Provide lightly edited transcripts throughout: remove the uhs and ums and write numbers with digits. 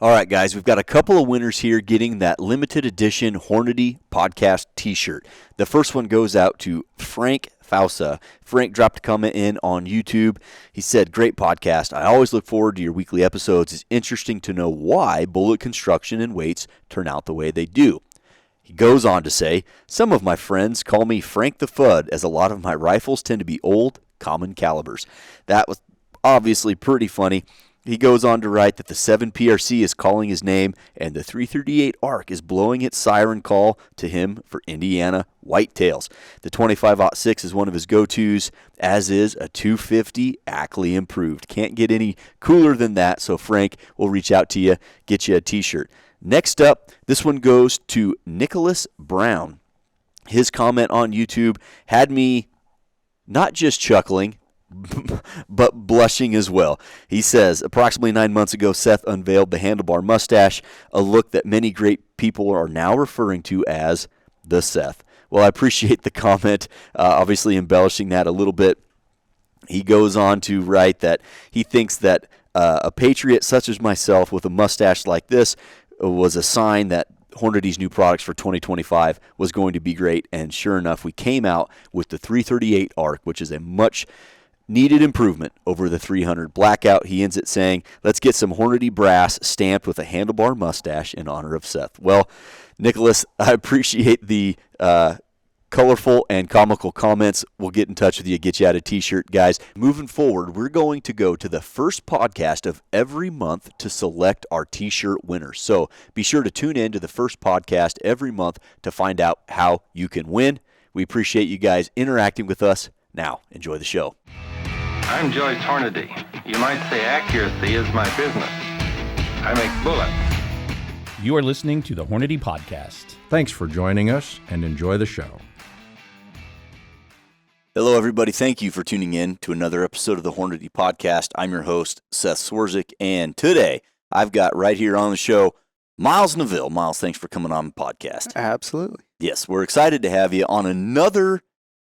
All right, guys, we've got a couple of winners here getting that limited edition Hornady podcast t-shirt. The first one goes out to Frank Fausa. Frank dropped a comment in on YouTube. He said, "Great podcast. I always look forward to your weekly episodes. It's interesting to know why bullet construction and weights turn out the way they do." He goes on to say, "Some of my friends call me Frank the Fudd, as a lot of my rifles tend to be old, common calibers." That was obviously pretty funny. He goes on to write that the 7 PRC is calling his name and the 338 ARC is blowing its siren call to him for Indiana whitetails. The 25-06 is one of his go-tos, as is a 250 Ackley improved. Can't get any cooler than that, so Frank will reach out to you, get you a t-shirt. Next up, this one goes to Nicholas Brown. His comment on YouTube had me not just chuckling, but blushing as well. He says, approximately 9 months ago, Seth unveiled the handlebar mustache, a look that many great people are now referring to as the Seth. Well, I appreciate the comment, obviously embellishing that a little bit. He goes on to write that he thinks that a patriot such as myself with a mustache like this was a sign that Hornady's new products for 2025 was going to be great, and sure enough, we came out with the 338 ARC, which is a much needed improvement over the 300 Blackout. He ends it saying, "Let's get some Hornady brass stamped with a handlebar mustache in honor of Seth." Well, Nicholas, I appreciate the colorful and comical comments. We'll get in touch with you, get you out a t-shirt. Guys, moving forward, we're going to go to the first podcast of every month to select our t-shirt winners. So be sure to tune in to the first podcast every month to find out how you can win. We appreciate you guys interacting with us. Now, enjoy the show. I'm Joyce Hornady. You might say accuracy is my business. I make bullets. You are listening to the Hornady Podcast. Thanks for joining us and enjoy the show. Hello, everybody. Thank you for tuning in to another episode of the Hornady Podcast. I'm your host, Seth Swarzik, and today I've got right here on the show Miles Neville. Miles, thanks for coming on the podcast. Absolutely. Yes, we're excited to have you on another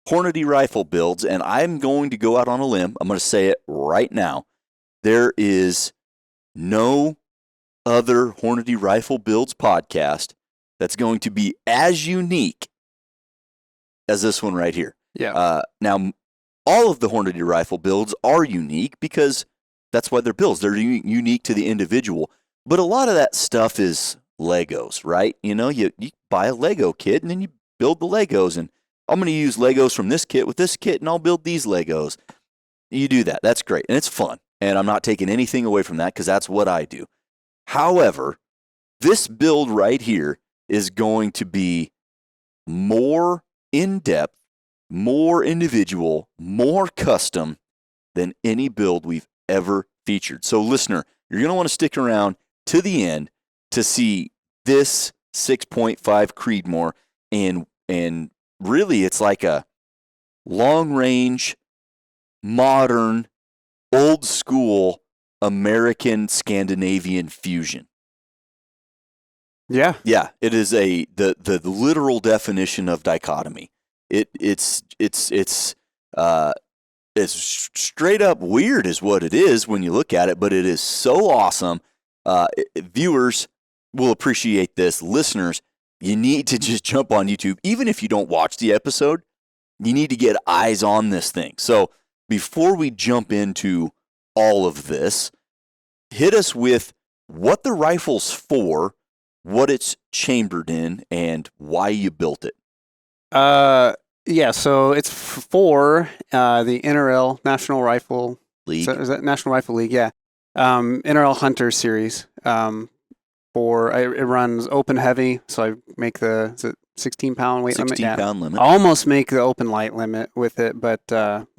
Hornady rifle builds, and I'm going to go out on a limb. I'm going to say it right now. There is no other Hornady rifle builds podcast that's going to be as unique as this one right here. Yeah. Now, all of the Hornady rifle builds are unique because that's why they're builds. They're unique to the individual. But a lot of that stuff is Legos, right? You know, you buy a Lego kit and then you build the Legos, and I'm going to use Legos from this kit with this kit, and I'll build these Legos. You do that. That's great, and it's fun. And I'm not taking anything away from that because that's what I do. However, this build right here is going to be more in-depth, more individual, more custom than any build we've ever featured. So, listener, you're going to want to stick around to the end to see this 6.5 Creedmoor, and really, it's like a long-range, modern, old-school American Scandinavian fusion. Yeah. Yeah, it is the literal definition of dichotomy. It's straight up weird is what it is when you look at it, but it is so awesome. Viewers will appreciate this. Listeners, you need to just jump on YouTube. Even if you don't watch the episode, you need to get eyes on this thing. So before we jump into all of this, hit us with what the rifle's for, what it's chambered in, and why you built it. Yeah, so it's for the NRL National Rifle League. So is that National Rifle League? Yeah. NRL Hunter series. It runs open heavy, so I make the 16-pound weight limit. 16-pound limit. I almost make the open light limit with it, but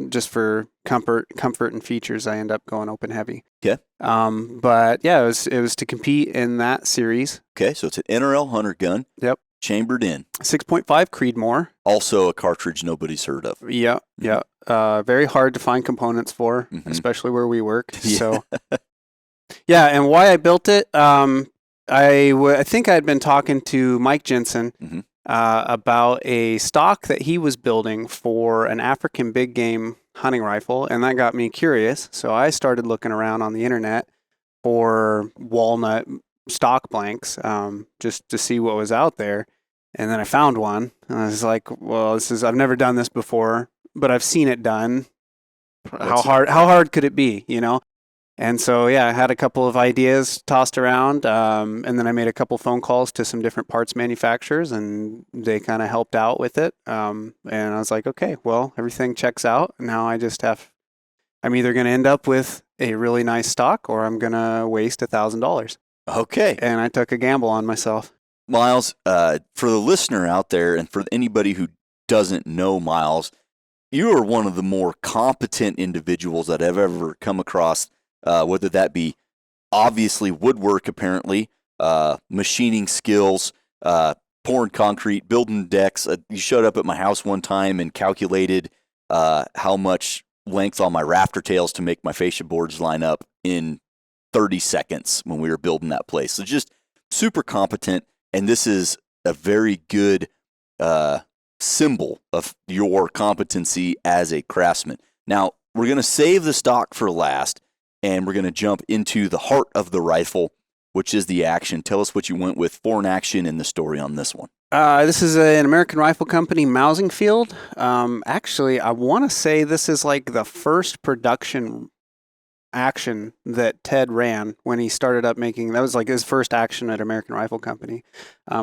just for comfort and features, I end up going open heavy. Okay. But yeah, it was to compete in that series. Okay, so it's an NRL Hunter gun. Yep. Chambered in. 6.5 Creedmoor. Also a cartridge nobody's heard of. Yeah, yeah. Very hard to find components for, especially where we work. Yeah. So, yeah, and why I built it, I think I'd been talking to Mike Jensen about a stock that he was building for an African big game hunting rifle, and that got me curious. So I started looking around on the internet for walnut stock blanks, just to see what was out there. And then I found one, and I was like, well, I've never done this before, but I've seen it done. How hard could it be, you know? And so, yeah, I had a couple of ideas tossed around, and then I made a couple phone calls to some different parts manufacturers, and they kind of helped out with it. And I was like, okay, well, everything checks out. Now I'm either going to end up with a really nice stock, or I'm going to waste $1,000. Okay. And I took a gamble on myself. Miles, for the listener out there and for anybody who doesn't know Miles, you are one of the more competent individuals that I've ever come across, whether that be obviously woodwork, apparently, machining skills, pouring concrete, building decks. You showed up at my house one time and calculated how much length on my rafter tails to make my fascia boards line up in 30 seconds when we were building that place. So just super competent, and this is a very good symbol of your competency as a craftsman. Now, we're going to save the stock for last, and we're going to jump into the heart of the rifle, which is the action. Tell us what you went with for an action and the story on this one. This is an American Rifle Company Mousingfield. Actually, I want to say this is like the first production action that Ted ran when he started up making. That was like his first action at American Rifle Company.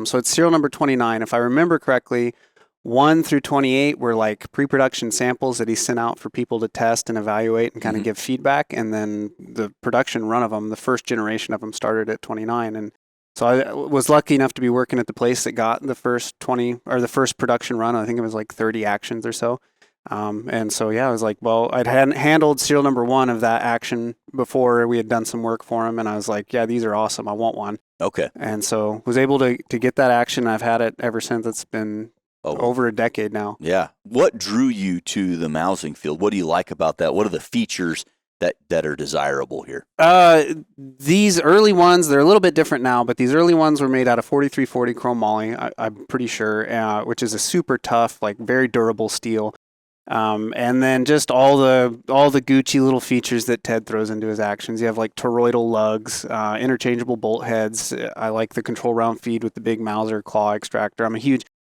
So it's serial number 29. If I remember correctly, 1 through 28 were like pre-production samples that he sent out for people to test and evaluate and kind of give feedback. And then the production run of them, the first generation of them, started at 29. And so I was lucky enough to be working at the place that got the first 20 or the first production run. I think it was like 30 actions or so. And so, yeah, I was like, well, I'd handled serial number 1 of that action before. We had done some work for him, and I was like, yeah, these are awesome. I want one. Okay. And so was able to get that action. I've had it ever since. It's been over a decade now. Yeah. What drew you to the Mousingfield? What do you like about that? What are the features that are desirable here? These early ones, they're a little bit different now, but these early ones were made out of 4340 chrome moly, I'm pretty sure, which is a super tough, like very durable steel. And then just all the Gucci little features that Ted throws into his actions. You have like toroidal lugs, interchangeable bolt heads. I like the control round feed with the big Mauser claw extractor.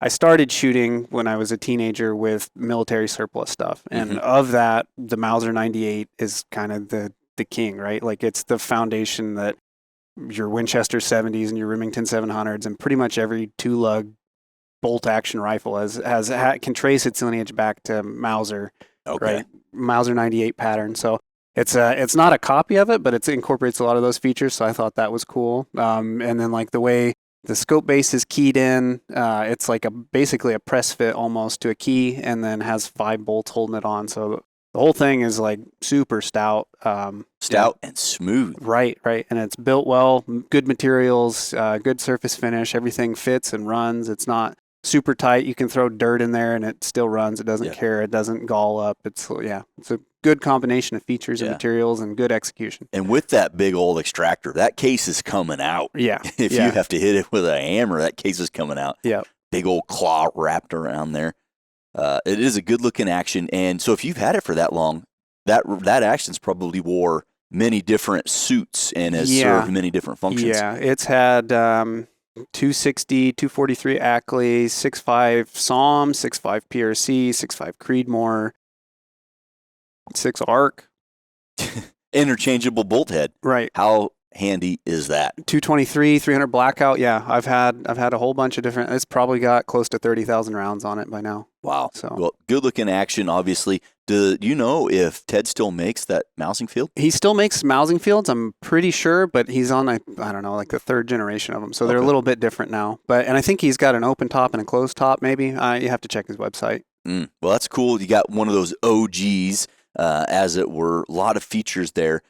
I started shooting when I was a teenager with military surplus stuff. And of that, the Mauser 98 is kind of the king, right? Like it's the foundation that your Winchester 70s and your Remington 700s and pretty much every two-lug bolt action rifle can trace its lineage back to Mauser, right? Mauser 98 pattern. So it's not a copy of it, but it incorporates a lot of those features. So I thought that was cool. And then like the way the scope base is keyed in, it's like basically a press fit almost to a key, and then has 5 bolts holding it on. So the whole thing is like super stout. Stout and smooth. Right. And it's built well, good materials, good surface finish. Everything fits and runs. It's not super tight. You can throw dirt in there and it still runs. It doesn't care. It doesn't gall up. It's a good combination of features and materials and good execution. And with that big old extractor, that case is coming out. Yeah. If you have to hit it with a hammer, that case is coming out. Yeah. Big old claw wrapped around there. It is a good looking action. And so if you've had it for that long, that action's probably wore many different suits and has served many different functions. Yeah. It's had 260, 243 Ackley, 6.5 SAUM, 6.5 PRC, 6.5 Creedmoor, 6 ARC. Interchangeable bolt head. Right. How handy is that? 223, 300 Blackout. Yeah, I've had a whole bunch of different. It's probably got close to 30,000 rounds on it by now. Wow. So well, good looking action. Obviously, do you know if Ted still makes that Mousingfield? He still makes Mousingfields, I'm pretty sure, but he's on I don't know, like the 3rd generation of them. So they're a little bit different now. And I think he's got an open top and a closed top. Maybe you have to check his website. Well, that's cool. You got one of those OGs. As it were, a lot of features there.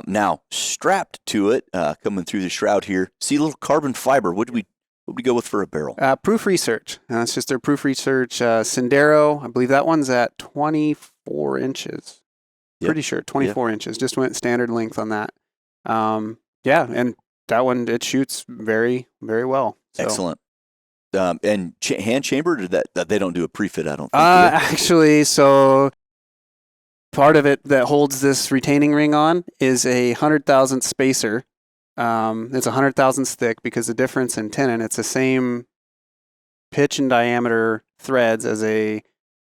Now, strapped to it, coming through the shroud here, see a little carbon fiber. What did we go with for a barrel? Proof Research. It's just their Proof Research Sendero. I believe that one's at 24 inches. Pretty sure 24 inches. Just went standard length on that. And that one, it shoots very, very well. So. Excellent. And hand chambered, or that they don't do a pre-fit, I don't think. Actually, so part of it that holds this retaining ring on is a 100,000 spacer It's 100 thousandths thick because the difference in tenon, it's the same pitch and diameter threads as a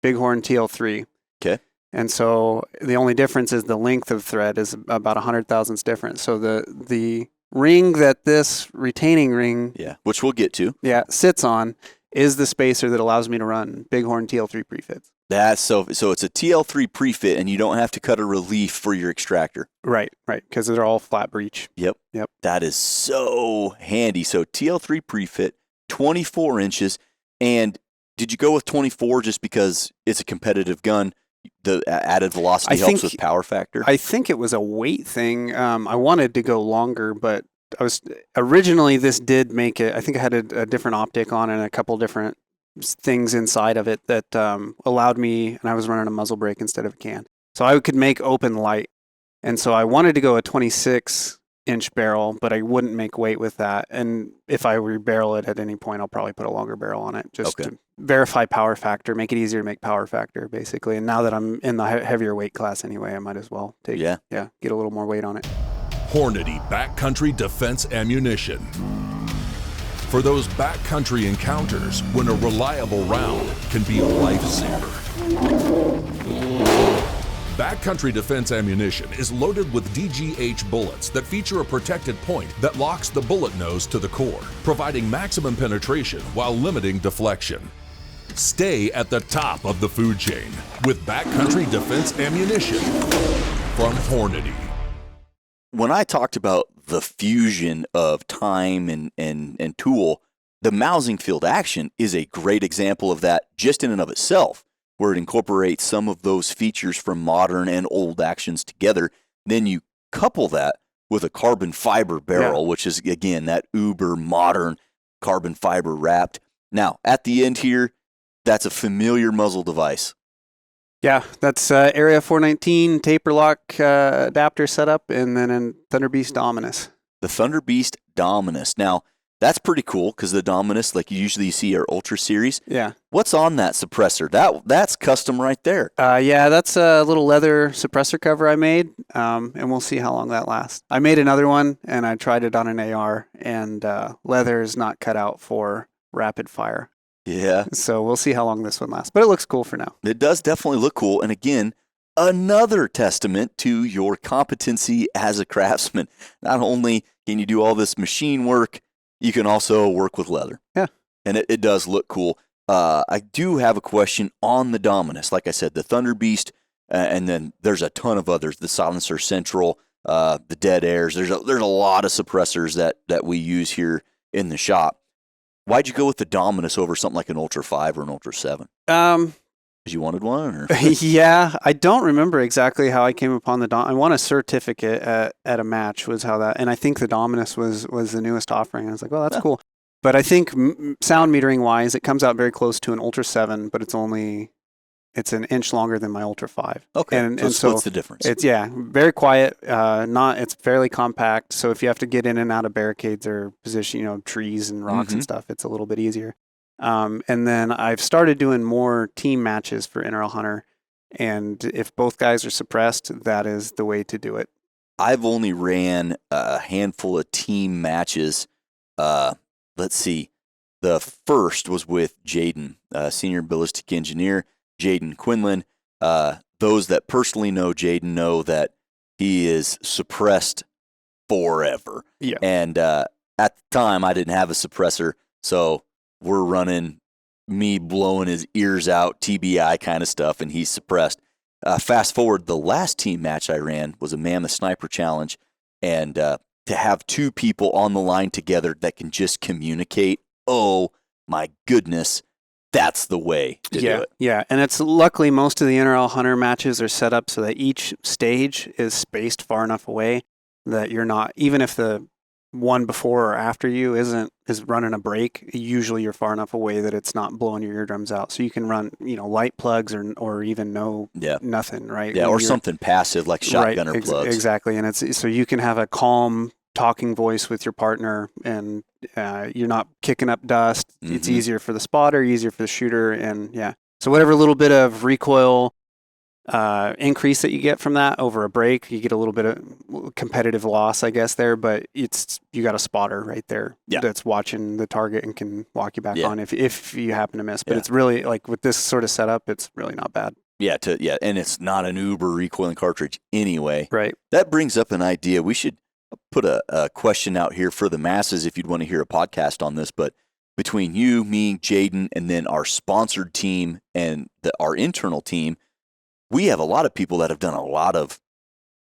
Bighorn TL3. Okay. And so the only difference is the length of thread is about 100 thousandths different. So the ring that this retaining ring, which we'll get to, sits on, is the spacer that allows me to run Bighorn TL3 prefits. That's so it's a TL3 prefit, and you don't have to cut a relief for your extractor. Right, because they're all flat breech. Yep. That is so handy. So TL3 prefit, 24 inches, and did you go with 24 just because it's a competitive gun? The added velocity helps with power factor? I think it was a weight thing. I wanted to go longer, but originally this did make it. I think I had a different optic on and a couple different things inside of it that allowed me, and I was running a muzzle brake instead of a can. So I could make open light. And so I wanted to go a 26-inch barrel, but I wouldn't make weight with that. And if I rebarrel it at any point, I'll probably put a longer barrel on it just to verify power factor, make it easier to make power factor, basically. And now that I'm in the heavier weight class anyway, I might as well get a little more weight on it. Hornady Backcountry Defense Ammunition. For those backcountry encounters when a reliable round can be a lifesaver. Backcountry Defense Ammunition is loaded with DGH bullets that feature a protected point that locks the bullet nose to the core, providing maximum penetration while limiting deflection. Stay at the top of the food chain with Backcountry Defense Ammunition from Hornady. When I talked about the fusion of time and tool, the Mousing Field Action is a great example of that just in and of itself, where it incorporates some of those features from modern and old actions together. Then you couple that with a carbon fiber barrel, which is, again, that uber modern carbon fiber wrapped. Now, at the end here, that's a familiar muzzle device. Yeah, that's Area 419 taper lock adapter setup, and then in Thunder Beast Dominus. The Thunder Beast Dominus. Now, that's pretty cool because the Dominus, like you usually see, are Ultra Series. Yeah. What's on that suppressor? That's custom right there. That's a little leather suppressor cover I made, and we'll see how long that lasts. I made another one, and I tried it on an AR, and leather is not cut out for rapid fire. Yeah. So we'll see how long this one lasts. But it looks cool for now. It does definitely look cool. And again, another testament to your competency as a craftsman. Not only can you do all this machine work, you can also work with leather. Yeah. And it does look cool. I do have a question on the Dominus. Like I said, the Thunder Beast, and then there's a ton of others. The Silencer Central, the Dead Airs. There's a lot of suppressors that we use here in the shop. Why'd you go with the Dominus over something like an Ultra 5 or an Ultra 7? Because you wanted one? Or? Yeah, I don't remember exactly how I came upon the Dominus. I won a certificate at a match was how that, and I think the Dominus was the newest offering. I was like, well, that's cool. But I think sound metering wise, it comes out very close to an Ultra 7, but it's an inch longer than my Ultra 5. Okay, and so what's the difference? It's very quiet. It's fairly compact. So if you have to get in and out of barricades or position, trees and rocks and stuff, it's a little bit easier. And then I've started doing more team matches for NRL Hunter, and if both guys are suppressed, that is the way to do it. I've only ran a handful of team matches. Let's see. The first was with Jaden, senior ballistic engineer. Jaden Quinlan. Those that personally know Jaden know that he is suppressed forever. Yeah. And at the time, I didn't have a suppressor, so we're running me blowing his ears out, TBI kind of stuff, and he's suppressed. Fast forward, the last team match I ran was a Mammoth Sniper Challenge, and to have two people on the line together that can just communicate, oh my goodness, that's the way to do it. Yeah, and it's luckily most of the NRL Hunter matches are set up so that each stage is spaced far enough away that you're not, even if the one before or after you is running a break, usually you're far enough away that it's not blowing your eardrums out. So you can run, light plugs or even nothing, right? Yeah, or something passive like shotgunner plugs. Exactly, and it's so you can have a calm talking voice with your partner, and you're not kicking up dust. Mm-hmm. It's easier for the spotter, easier for the shooter, and so whatever little bit of recoil increase that you get from that over a break. You get a little bit of competitive loss, I guess, there, but you got a spotter right there that's watching the target and can walk you back on if you happen to miss. But it's really, like, with this sort of setup, it's really not bad. Yeah, and it's not an Uber recoiling cartridge anyway. Right. That brings up an idea. We should put a question out here for the masses if you'd want to hear a podcast on this. But between you, me, Jaden, and then our sponsored team and our internal team, we have a lot of people that have done a lot of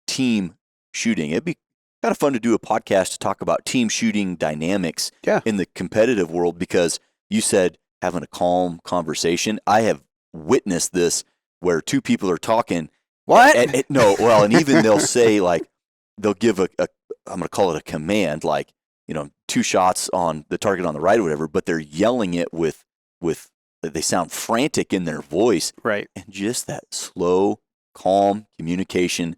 team shooting. It'd be kind of fun to do a podcast to talk about team shooting dynamics in the competitive world, because you said having a calm conversation. I have witnessed this where two people are talking. What? And even they'll say, like, they'll give I'm going to call it a command, like, 2 shots on the target on the right or whatever, but they're yelling it with they sound frantic in their voice. Right. And just that slow, calm communication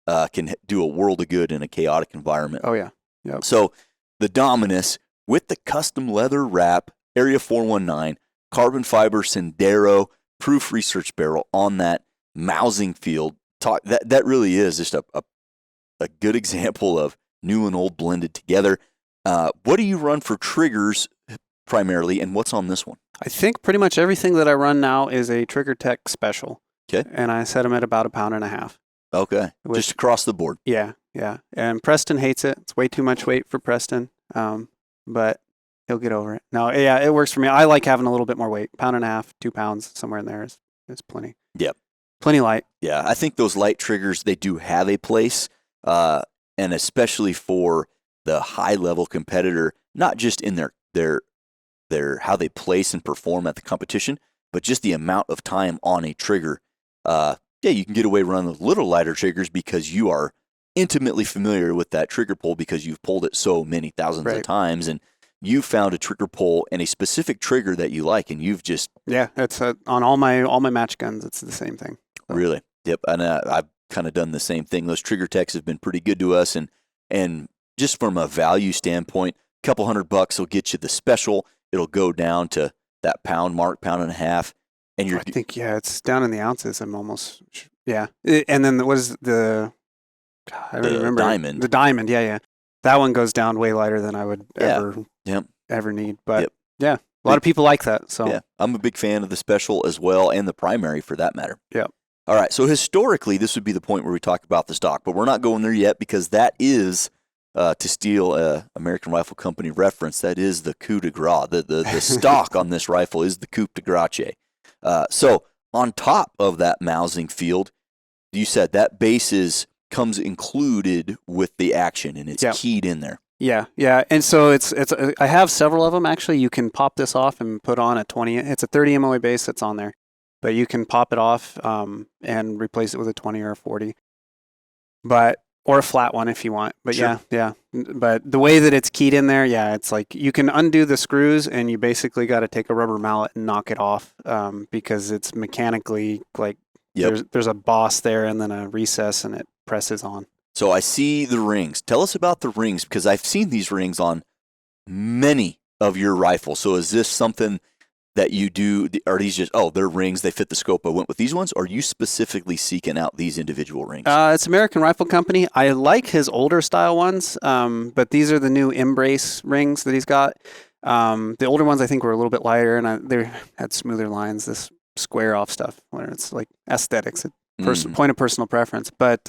can do a world of good in a chaotic environment. Oh, yeah. Yep. So the Dominus with the custom leather wrap, Area 419, carbon fiber Sendero, proof research barrel on that mousing field. That really is just a good example of new and old blended together. What do you run for triggers primarily, and what's on this one? I think pretty much everything that I run now is a Trigger Tech special. Okay. And I set them at about 1.5 pounds. Okay. Just across the board. Yeah. And Preston hates it. It's way too much weight for Preston. But he'll get over it. No, yeah, it works for me. I like having a little bit more weight. 1.5 pounds, 2 pounds, somewhere in there is plenty. Yep. Plenty light. Yeah, I think those light triggers, they do have a place, and especially for the high-level competitor, not just in their how they place and perform at the competition, but just the amount of time on a trigger. You can get away running with little lighter triggers because you are intimately familiar with that trigger pull because you've pulled it so many thousands of times, and you found a trigger pull and a specific trigger that you like, and you've just it's on all my match guns. It's the same thing. So. Really, yep. And I've kind of done the same thing. Those Trigger Techs have been pretty good to us, and just from a value standpoint, a couple $100 will get you the special. It'll go down to that pound mark, 1.5 pounds, and I think it's down in the ounces. I'm almost and then what is I don't remember. Diamond. The diamond, yeah. That one goes down way lighter than I would ever need. But a lot of people like that. So yeah, I'm a big fan of the special as well, and the primary for that matter. Yeah. All right. So historically, this would be the point where we talk about the stock, but we're not going there yet because that is, to steal a American Rifle Company reference, that is the coup de grace. The stock on this rifle is the coup de grace. So on top of that mousing field, you said that base comes included with the action, and it's keyed in there. Yeah. And so it's I have several of them actually. You can pop this off and put on a 20. It's a 30 MOA base that's on there, but you can pop it off and replace it with a 20 or a 40, or a flat one if you want. But sure. yeah. But the way that it's keyed in there, it's like you can undo the screws, and you basically got to take a rubber mallet and knock it off because it's mechanically like there's a boss there and then a recess, and it presses on. So I see the rings. Tell us about the rings, because I've seen these rings on many of your rifles. So is this something that you do? Are these just, they're rings, they fit the scope, I went with these ones? Or are you specifically seeking out these individual rings? It's American Rifle Company. I like his older style ones, but these are the new Embrace rings that he's got. The older ones I think were a little bit lighter, and they had smoother lines, this square off stuff, where it's like aesthetics. Point of personal preference, but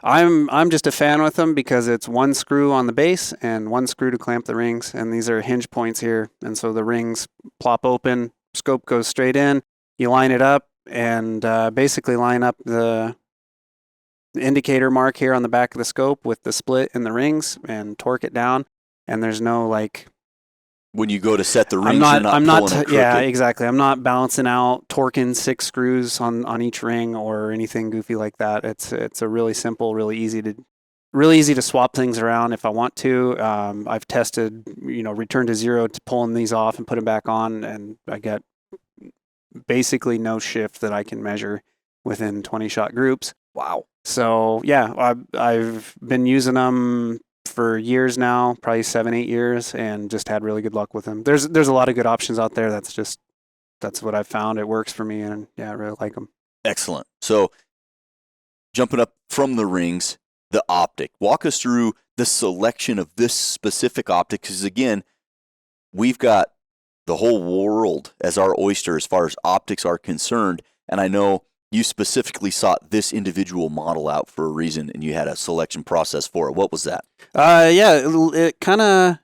I'm just a fan with them because it's one screw on the base and one screw to clamp the rings, and these are hinge points here, and so the rings plop open, scope goes straight in, you line it up, and basically line up the indicator mark here on the back of the scope with the split in the rings and torque it down, and there's no like. When you go to set the rings, you're not pulling it crooked. Yeah, exactly. I'm not balancing out, torquing 6 screws on each ring or anything goofy like that. It's a really simple, really easy to swap things around if I want to. I've tested, return to zero to pulling these off and put them back on, and I get basically no shift that I can measure within 20-shot groups. Wow. So yeah, I've been using them for years now, probably 7-8 years, and just had really good luck with them. There's a lot of good options out there. That's what I've found. It works for me, and I really like them. Excellent. So jumping up from the rings, the optic. Walk us through the selection of this specific optic, because again, we've got the whole world as our oyster as far as optics are concerned, and I know you specifically sought this individual model out for a reason, and you had a selection process for it. What was that? It kind of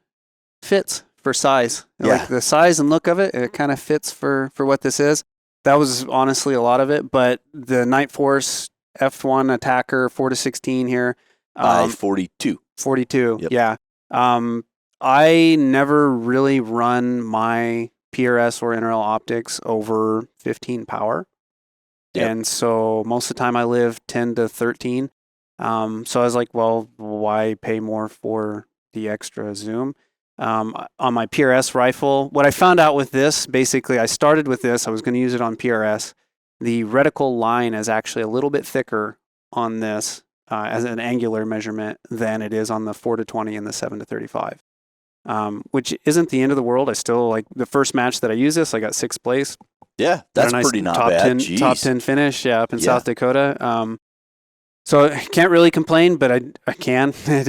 fits for size. Yeah. Like the size and look of it, it kind of fits for what this is. That was honestly a lot of it, but the Night Force F1 Attacker 4-16 here. 42. 42, Yep. yeah. I never really run my PRS or NRL optics over 15 power. Yep. And so most of the time I live 10 to 13. So I was like, well, why pay more for the extra zoom? On my PRS rifle, what I found out with this, basically I started with this, I was going to use it on PRS. The reticle line is actually a little bit thicker on this as an angular measurement than it is on the 4-20 and the 7-35. Which isn't the end of the world. I still, like, the first match that I used this, I got 6th place. Yeah, that's Got a nice pretty not top bad. 10, Jeez. top 10 finish, up in South Dakota. So I can't really complain, but I can. But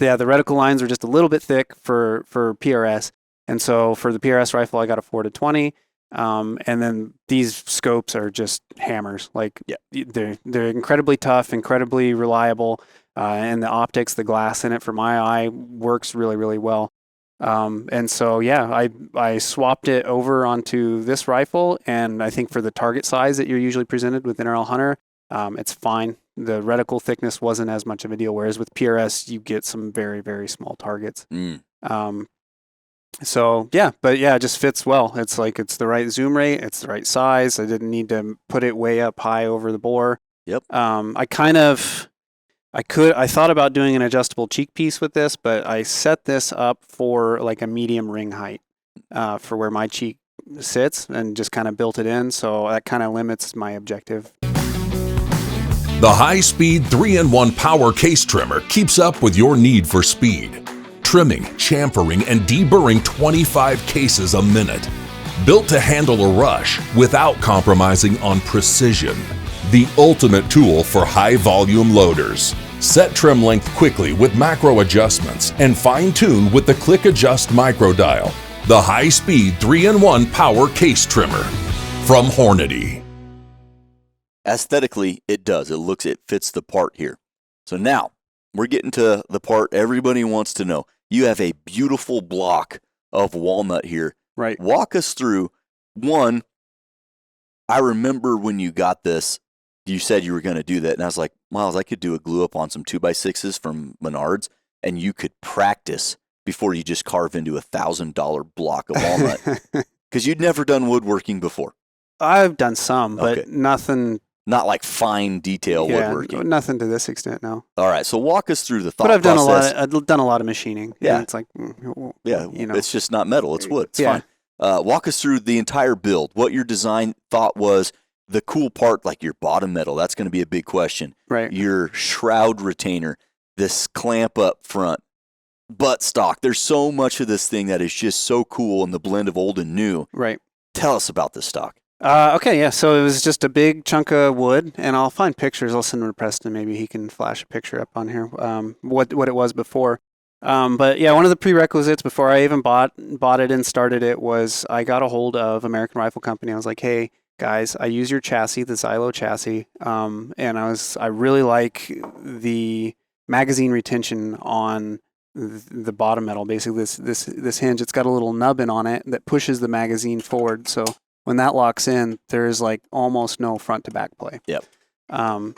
yeah, the reticle lines are just a little bit thick for PRS. And so for the PRS rifle, I got a 4-20. And then these scopes are just hammers. Like, they're incredibly tough, incredibly reliable. And the optics, the glass in it for my eye works really, really well. And so, yeah, I swapped it over onto this rifle, and I think for the target size that you're usually presented with NRL Hunter, it's fine. The reticle thickness wasn't as much of a deal, whereas with PRS, you get some very, very small targets. So, yeah, but yeah, it just fits well. It's like it's the right zoom rate, it's the right size. I didn't need to put it way up high over the bore. Yep. I thought about doing an adjustable cheek piece with this, but I set this up for like a medium ring height for where my cheek sits and just kind of built it in. So that kind of limits my objective. The high-speed 3-in-1 power case trimmer keeps up with your need for speed. Trimming, chamfering, and deburring 25 cases a minute. Built to handle a rush without compromising on precision. The ultimate tool for high-volume loaders. Set trim length quickly with macro adjustments and fine-tune with the Click Adjust micro dial. The high-speed 3-in-1 power case trimmer from Hornady. Aesthetically, it does. It fits the part here. So now we're getting to the part everybody wants to know. You have a beautiful block of walnut here. Right. Walk us through. One, I remember when you got this, you said you were going to do that. And I was like, Miles, I could do a glue up on some 2x6s from Menards, and you could practice before you just carve into $1,000 block of walnut. Because you'd never done woodworking before. I've done some, but Okay. nothing. Not like fine detail woodworking. Nothing to this extent, no. All right, so walk us through the thought But I've process. done a lot of machining. Yeah. And it's like, you know. It's just not metal. It's wood. It's Yeah. fine. Walk us through the entire build. What your design thought was the cool part, like your bottom metal. That's going to be a big question. Right. Your shroud retainer, this clamp up front, butt stock. There's so much of this thing that is just so cool in the blend of old and new. Right. Tell us about this stock. Okay, yeah. So it was just a big chunk of wood, and I'll find pictures. I'll send them to Preston. Maybe he can flash a picture up on here. What it was before. But yeah, one of the prerequisites before I even bought it and started it was I got a hold of American Rifle Company. I was like, hey guys, I use your chassis, the Xylo chassis, and I really like the magazine retention on the bottom metal. Basically, this hinge. It's got a little nubbin on it that pushes the magazine forward. So when that locks in, there's like almost no front to back play. Yep. And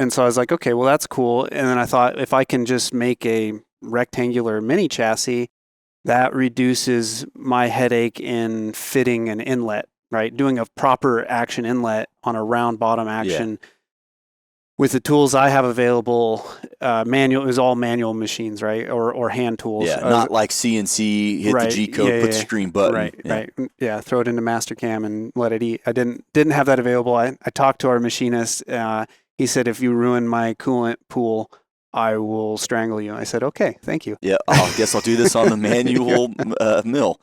so I was like, okay, well that's cool. And then I thought if I can just make a rectangular mini chassis, that reduces my headache in fitting an inlet, right? Doing a proper action inlet on a round bottom action. With the tools I have available, manual is all manual machines, right? Or hand tools. Yeah, not like CNC, hit the G code, put the screen button. Right. Yeah, throw it into Mastercam and let it eat. I didn't have that available. I talked to our machinist. He said, if you ruin my coolant pool, I will strangle you. I said, okay, thank you. Yeah, I guess I'll do this on the manual mill.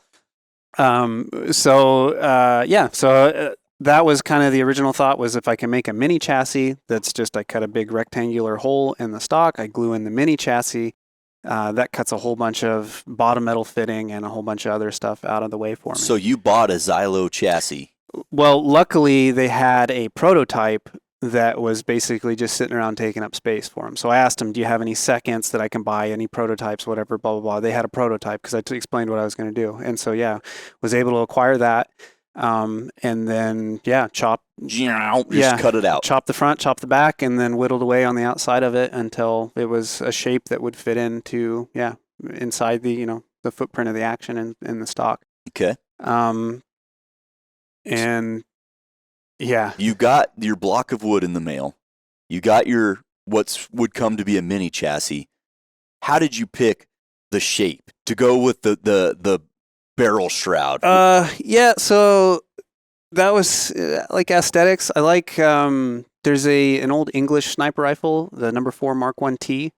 So that was kind of the original thought, was if I can make a mini chassis that's just, I cut a big rectangular hole in the stock, I glue in the mini chassis, that cuts a whole bunch of bottom metal fitting and a whole bunch of other stuff out of the way for me. So you bought a Xylo chassis. Well, luckily they had a prototype that was basically just sitting around taking up space for them. So I asked them, do you have any seconds that I can buy, any prototypes, whatever, blah, blah, blah. They had a prototype because I explained what I was going to do. And so, yeah, was able to acquire that. And then, chop. Just cut it out. Chop the front, chop the back, and then whittled away on the outside of it until it was a shape that would fit into, inside the, the footprint of the action in the stock. Okay. And yeah. You got your block of wood in the mail. You got your would come to be a mini chassis. How did you pick the shape to go with the barrel shroud? So that was like aesthetics. I like there's an old English sniper rifle, the number 4 Mark 1T.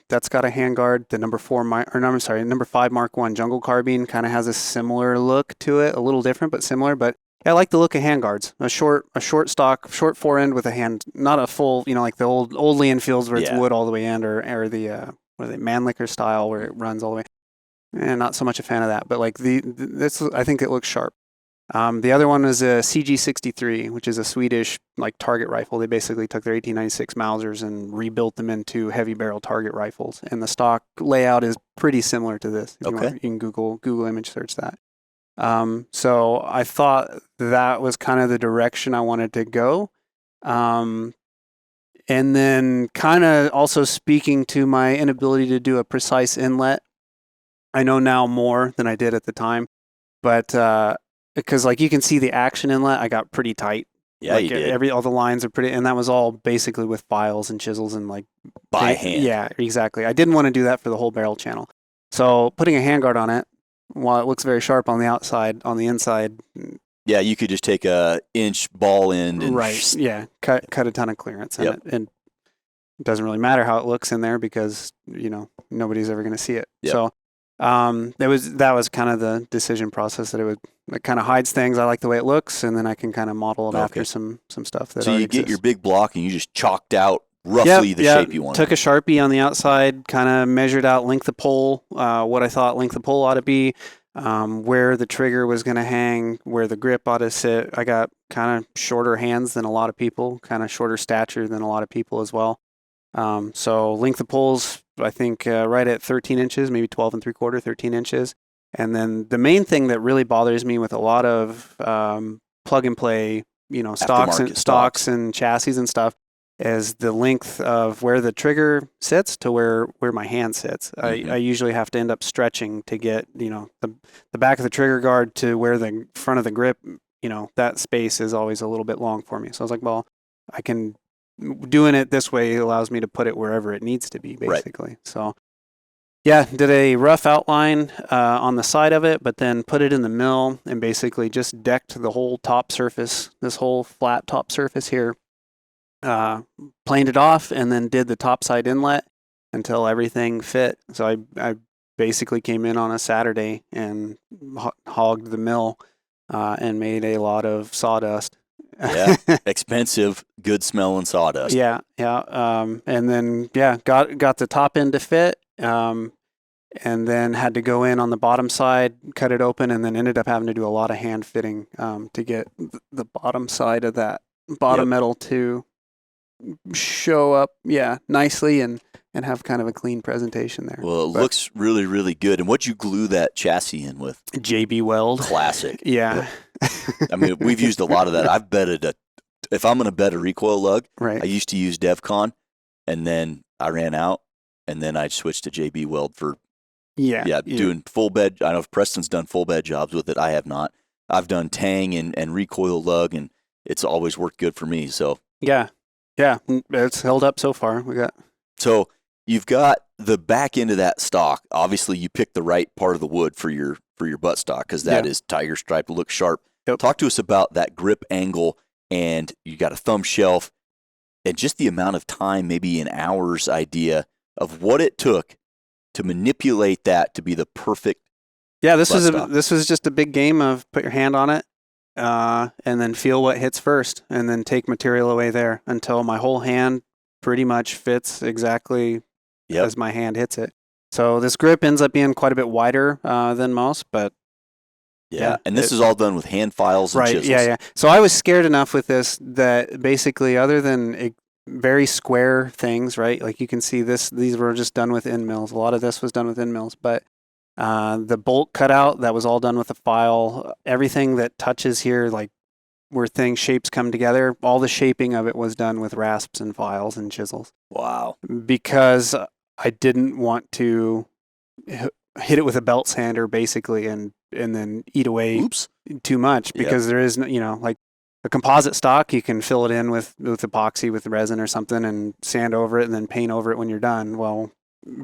That's got a handguard. The number 5 Mark 1 jungle carbine kind of has a similar look to it, a little different but similar. But I like the look of handguards. A short stock, short forend with a hand, not a full, like the old Lee Enfields where it's wood all the way in, or the what are they, Mannlicher style where it runs all the way. And not so much a fan of that, but like this, I think it looks sharp. The other one is a CG63, which is a Swedish like target rifle. They basically took their 1896 Mausers and rebuilt them into heavy barrel target rifles. And the stock layout is pretty similar to this. If you can Google image search that. So I thought that was kind of the direction I wanted to go. And then kind of also speaking to my inability to do a precise inlet. I know now more than I did at the time, but because like you can see the action inlet, I got pretty tight. Yeah, you did. All the lines are pretty, and that was all basically with files and chisels and like by hand. Yeah, exactly. I didn't want to do that for the whole barrel channel. So putting a handguard on it, while it looks very sharp on the outside, on the inside. Yeah, you could just take a inch ball end and cut a ton of clearance in it, and it doesn't really matter how it looks in there because nobody's ever going to see it. Yep. So that was kind of the decision process, that it kind of hides things. I like the way it looks, and then I can kind of model it after some stuff that. So you get your big block and you just chalked out roughly the shape you wanted. Took a Sharpie on the outside, kind of measured out length of pole, what I thought length of pole ought to be, where the trigger was going to hang, where the grip ought to sit. I got kind of shorter hands than a lot of people, kind of shorter stature than a lot of people as well. So length of poles, I think right at 13 inches, maybe 12 3/4, 13 inches. And then the main thing that really bothers me with a lot of plug and play, stocks and chassis and stuff, is the length of where the trigger sits to where my hand sits. Mm-hmm. I usually have to end up stretching to get, the back of the trigger guard to where the front of the grip, that space is always a little bit long for me. So I was like, well, doing it this way allows me to put it wherever it needs to be, basically. Right. So did a rough outline on the side of it, but then put it in the mill and basically just decked the whole top surface, this whole flat top surface here. Planed it off and then did the topside inlet until everything fit. So I basically came in on a Saturday and hogged the mill and made a lot of sawdust. Yeah, expensive, good smelling sawdust. Yeah. And then got the top end to fit. And then had to go in on the bottom side, cut it open, and then ended up having to do a lot of hand fitting to get the bottom side of that bottom metal to show up nicely and have kind of a clean presentation there. Well, it looks really, really good. And what'd you glue that chassis in with? JB Weld. Classic. Yeah. I mean, we've used a lot of that. I've betted if I'm going to bet a recoil lug, right. I used to use DevCon, and then I ran out, and then I switched to JB Weld for doing full bed. I know if Preston's done full bed jobs with it. I have not. I've done tang and recoil lug, and it's always worked good for me. So yeah, it's held up so far. So you've got the back end of that stock. Obviously, you picked the right part of the wood for your butt stock because that is tiger stripe to look sharp. Yep. Talk to us about that grip angle, and you got a thumb shelf, and just the amount of time, maybe an hour's idea of what it took to manipulate that to be the perfect. Yeah, this was just a big game of put your hand on it, and then feel what hits first, and then take material away there until my whole hand pretty much fits exactly as my hand hits it. So this grip ends up being quite a bit wider than most, but and this is all done with hand files and chisels. Yeah. So I was scared enough with this that basically, other than very square things, right? Like you can see these were just done with end mills. A lot of this was done with end mills, but the bolt cutout, that was all done with a file. Everything that touches here, like where shapes come together, all the shaping of it was done with rasps and files and chisels. Wow. Because I didn't want to hit it with a belt sander basically and then eat away too much, because there is, like a composite stock, you can fill it in with epoxy, with resin or something, and sand over it and then paint over it when you're done. Well,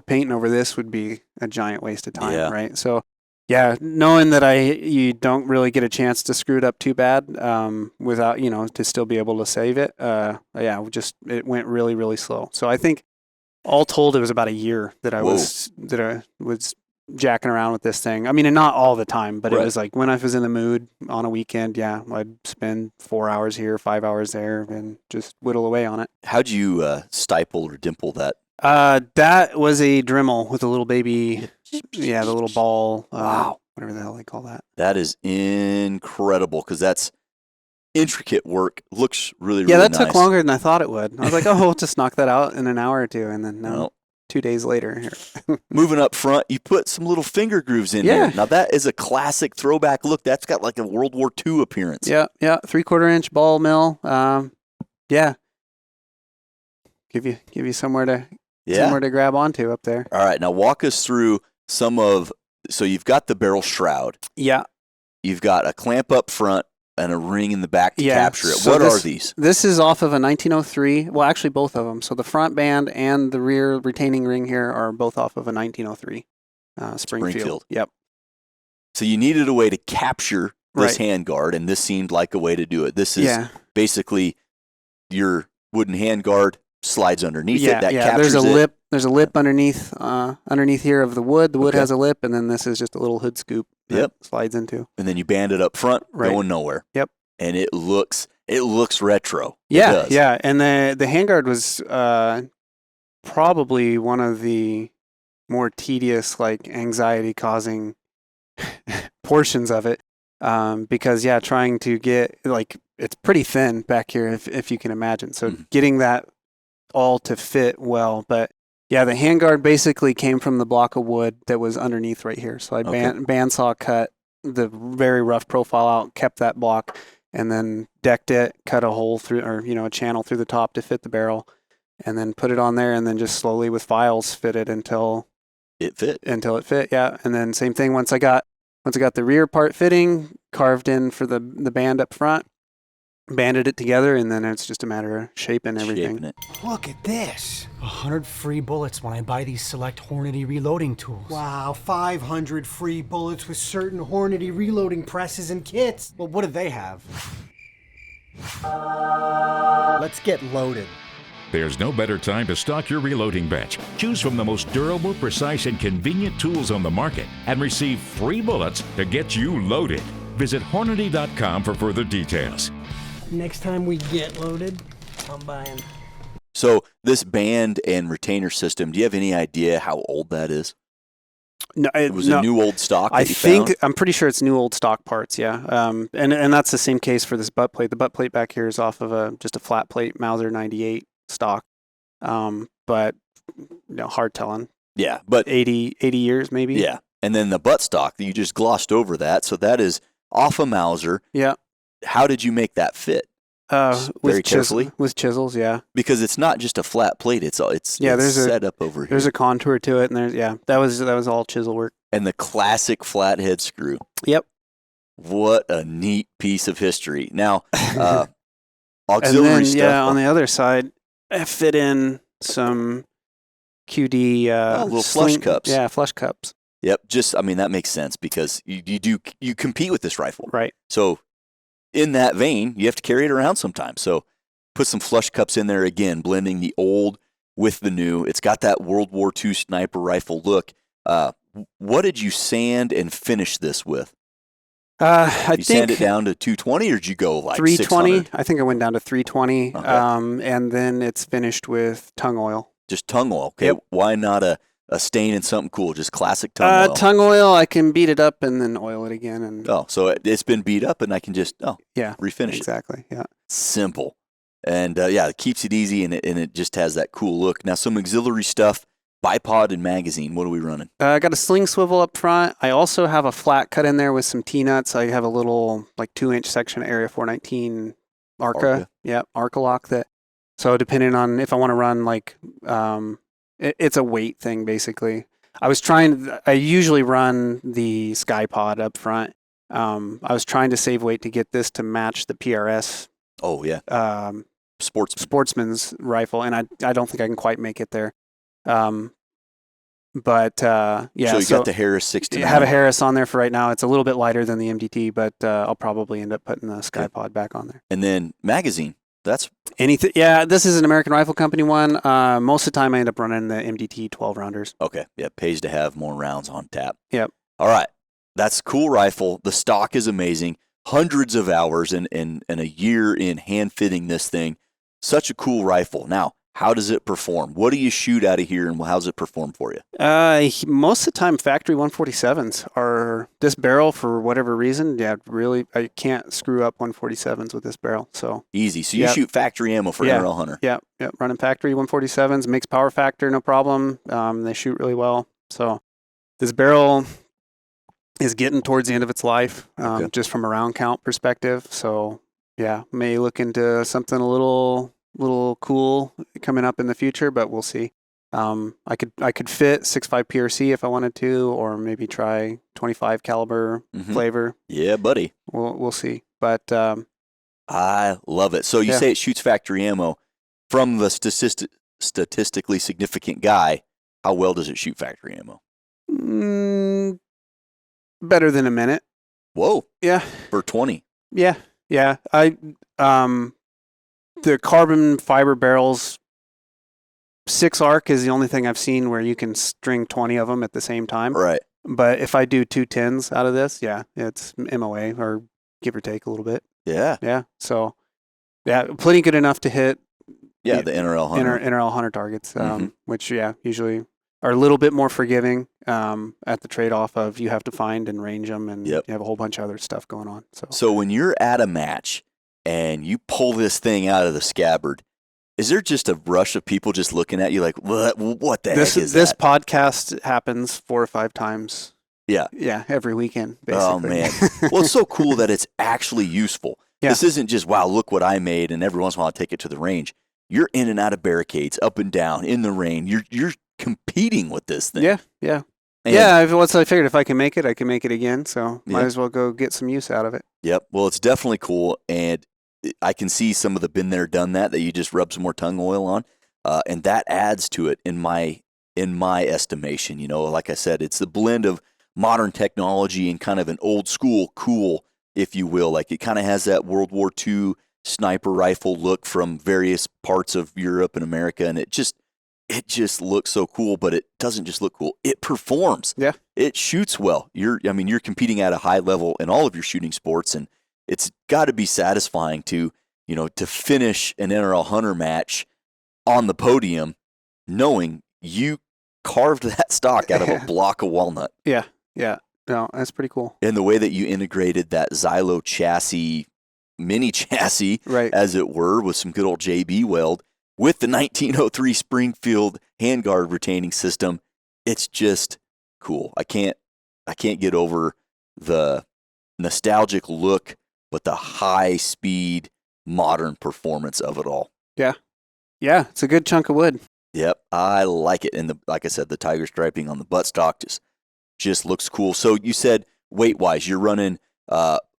painting over this would be a giant waste of time, right? So knowing that you don't really get a chance to screw it up too bad without, to still be able to save it. It went really, really slow. So I think all told, it was about a year that I was jacking around with this thing. I mean, and not all the time, but it was like when I was in the mood on a weekend, I'd spend 4 hours here, 5 hours there, and just whittle away on it. How'd you stipple or dimple that? That was a Dremel with a little baby, the little ball. Wow. Whatever the hell they call that. That is incredible, because that's intricate work. Looks really, really nice. Yeah, that took longer than I thought it would. I was like, we'll just knock that out in an hour or two, and then 2 days later here. Moving up front, you put some little finger grooves in here. Now that is a classic throwback look. That's got like a World War II appearance. Yeah, 3/4 inch ball mill. Give you somewhere to grab onto up there. All right, now walk us through so you've got the barrel shroud. Yeah. You've got a clamp up front and a ring in the back to capture it. So what are these? This is off of a 1903. Well, actually, both of them. So the front band and the rear retaining ring here are both off of a 1903 Springfield. Yep. So you needed a way to capture this handguard, and this seemed like a way to do it. This is basically your wooden handguard slides underneath it. That captures it. There's a lip underneath here of the wood. The wood has a lip, and then this is just a little hood scoop that slides into. And then you band it up front, going nowhere. Yep. And it looks retro. Yeah. And the handguard was probably one of the more tedious, like anxiety-causing portions of it, because trying to get, like, it's pretty thin back here, if you can imagine. So getting that all to fit well, but the handguard basically came from the block of wood that was underneath right here. So I bandsaw cut the very rough profile out, kept that block, and then decked it, cut a hole through, or a channel through the top to fit the barrel, and then put it on there, and then just slowly with files fit it until it fit. And then same thing, once I got the rear part fitting, carved in for the band up front, banded it together, and then it's just a matter of shaping everything. Look at this. 100 free bullets when I buy these select Hornady reloading tools. Wow, 500 free bullets with certain Hornady reloading presses and kits. Well, what do they have? Let's get loaded. There's no better time to stock your reloading bench. Choose from the most durable, precise, and convenient tools on the market and receive free bullets to get you loaded. Visit Hornady.com for further details. Next time we get loaded, I'm buying. So this band and retainer system, do you have any idea how old that is? No, it was a new old stock that you found? I'm pretty sure it's new old stock parts, yeah. And that's the same case for this butt plate. The butt plate back here is off of just a flat plate Mauser 98 stock. But hard telling. Yeah, but 80 years maybe. Yeah. And then the butt stock, you just glossed over that. So that is off a Mauser. Yeah. How did you make that fit? Very carefully? With chisels, yeah. Because it's not just a flat plate. It's set up over here. There's a contour to it, and that was all chisel work. And the classic flathead screw. Yep. What a neat piece of history. Now, auxiliary stuff. On the other side, I fit in some QD little flush cups. Yeah, flush cups. Yep. That makes sense because you compete with this rifle. Right. So in that vein, you have to carry it around sometimes. So put some flush cups in there again, blending the old with the new. It's got that World War II sniper rifle look. What did you sand and finish this with? You sand it down to 220, or did you go like 320? 600? I think I went down to 320. Okay. And then it's finished with tongue oil. Just tongue oil. Okay. Yep. Why not a stain and something cool? Just classic tongue oil. Tongue oil, I can beat it up and then oil it again. And Oh, so it's been beat up, and I can just refinish exactly. it. Yeah. Simple. And it keeps it easy, and it just has that cool look. Now, some auxiliary stuff, bipod and magazine. What are we running? I got a sling swivel up front. I also have a flat cut in there with some T-nuts. I have a little 2-inch section Area 419 Arca. Yeah, Arca lock that. So depending on if I want to run it's a weight thing basically. I usually run the Sky Pod up front. I was trying to save weight to get this to match the PRS. Oh yeah. Sportsman's rifle, and I don't think I can quite make it there. So you got the Harris 69. I have a Harris on there for right now. It's a little bit lighter than the MDT, but I'll probably end up putting the Sky Pod back on there. And then magazine. That's anything. Yeah, this is an American Rifle Company one. Most of the time I end up running the MDT 12 rounders. okay. Yeah, pays to have more rounds on tap. Yep. All right. That's a cool rifle. The stock is amazing. Hundreds of hours and a year in hand fitting this thing. Such a cool rifle. Now, how does it perform? What do you shoot out of here, and how's it perform for you? Most of the time, factory 147s are this barrel for whatever reason. Yeah, really, I can't screw up 147s with this barrel. So easy. So you shoot factory ammo for NRL Hunter. Yeah, running factory 147s, makes power factor, no problem. They shoot really well. So this barrel is getting towards the end of its life, just from a round count perspective. So yeah, may look into something a little cool coming up in the future, but we'll see. I could fit 6.5 PRC if I wanted to, or maybe try 25 caliber flavor. Yeah, buddy. We'll see. But I love it. So you say it shoots factory ammo. From the statistically significant guy, how well does it shoot factory ammo? Better than a minute. Whoa. Yeah. For 20. Yeah. The carbon fiber barrels, 6-arc is the only thing I've seen where you can string 20 of them at the same time. Right. But if I do 2 10s out of this, it's MOA, or give or take a little bit. Yeah. Yeah. So, plenty good enough to hit. Yeah, the NRL Hunter. NRL Hunter targets, which usually are a little bit more forgiving at the trade-off of you have to find and range them, and you have a whole bunch of other stuff going on. So when you're at a match and you pull this thing out of the scabbard, is there just a rush of people just looking at you like, what the heck is that? This podcast happens 4 or 5 times. Yeah. Yeah, every weekend, basically. Oh, man. Well, it's so cool that it's actually useful. Yeah. This isn't just, wow, look what I made, and every once in a while I take it to the range. You're in and out of barricades, up and down, in the rain. You're competing with this thing. Yeah. Once I figured if I can make it, I can make it again. So might as well go get some use out of it. Yep. Well, it's definitely cool, and I can see some of the been there, done that you just rub some more tongue oil on, and that adds to it in my estimation. Like I said, it's the blend of modern technology and kind of an old school cool, if you will. Like it kind of has that World War II sniper rifle look from various parts of Europe and America, and it just looks so cool. But it doesn't just look cool; it performs. Yeah, it shoots well. You're competing at a high level in all of your shooting sports, and it's got to be satisfying to finish an NRL Hunter match on the podium, knowing you carved that stock out of a block of walnut. Yeah. No, that's pretty cool. And the way that you integrated that Xylo chassis, mini chassis, right, as it were, with some good old JB weld with the 1903 Springfield Handguard retaining system, it's just cool. I can't get over the nostalgic look, but the high speed, modern performance of it all. Yeah, it's a good chunk of wood. Yep, I like it. And like I said, the tiger striping on the buttstock just looks cool. So you said weight-wise, you're running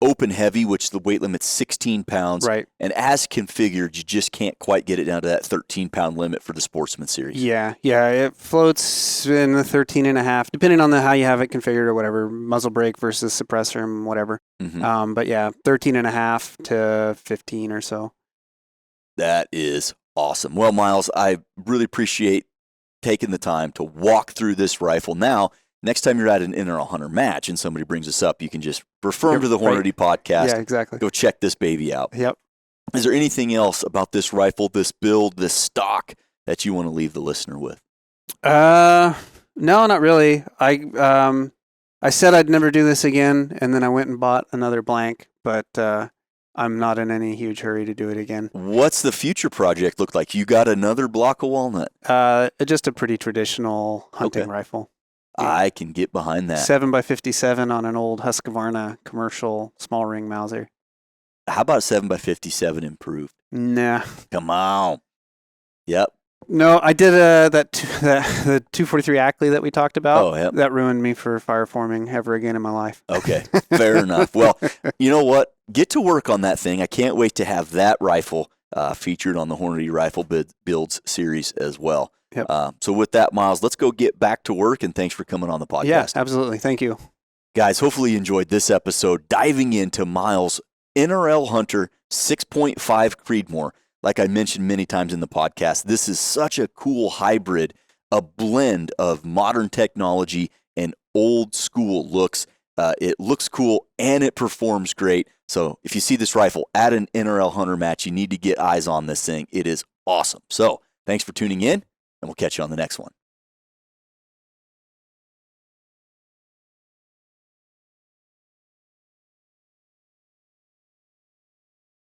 open heavy, which the weight limit's 16 pounds. Right. And as configured, you just can't quite get it down to that 13-pound limit for the Sportsman Series. Yeah, it floats in the 13.5, depending on how you have it configured or whatever, muzzle brake versus suppressor and whatever. Mm-hmm. But 13.5 to 15 or so. That is awesome. Well, Miles, I really appreciate taking the time to walk through this rifle. Now, next time you're at an NRL Hunter match and somebody brings this up, you can just refer them to the Right. Hornady podcast. Yeah, exactly. Go check this baby out. Yep. Is there anything else about this rifle, this build, this stock that you want to leave the listener with? No, not really. I said I'd never do this again, and then I went and bought another blank, but I'm not in any huge hurry to do it again. What's the future project look like? You got another block of walnut. Just a pretty traditional hunting rifle. I can get behind that. 7x57 on an old Husqvarna commercial small ring Mauser. How about 7x57 improved? Nah. Come on. Yep. No, I did the 243 Ackley that we talked about. Oh, yep. That ruined me for fire forming ever again in my life. Okay, fair enough. Well, you know what? Get to work on that thing. I can't wait to have that rifle featured on the Hornady Rifle Builds series as well. Yep. So with that, Miles, let's go get back to work, and thanks for coming on the podcast. Yeah, absolutely. Thank you. Guys, hopefully you enjoyed this episode diving into Miles' NRL Hunter 6.5 Creedmoor. Like I mentioned many times in the podcast, this is such a cool hybrid, a blend of modern technology and old school looks. It looks cool and it performs great. So if you see this rifle at an NRL Hunter match, you need to get eyes on this thing. It is awesome. So thanks for tuning in, and we'll catch you on the next one.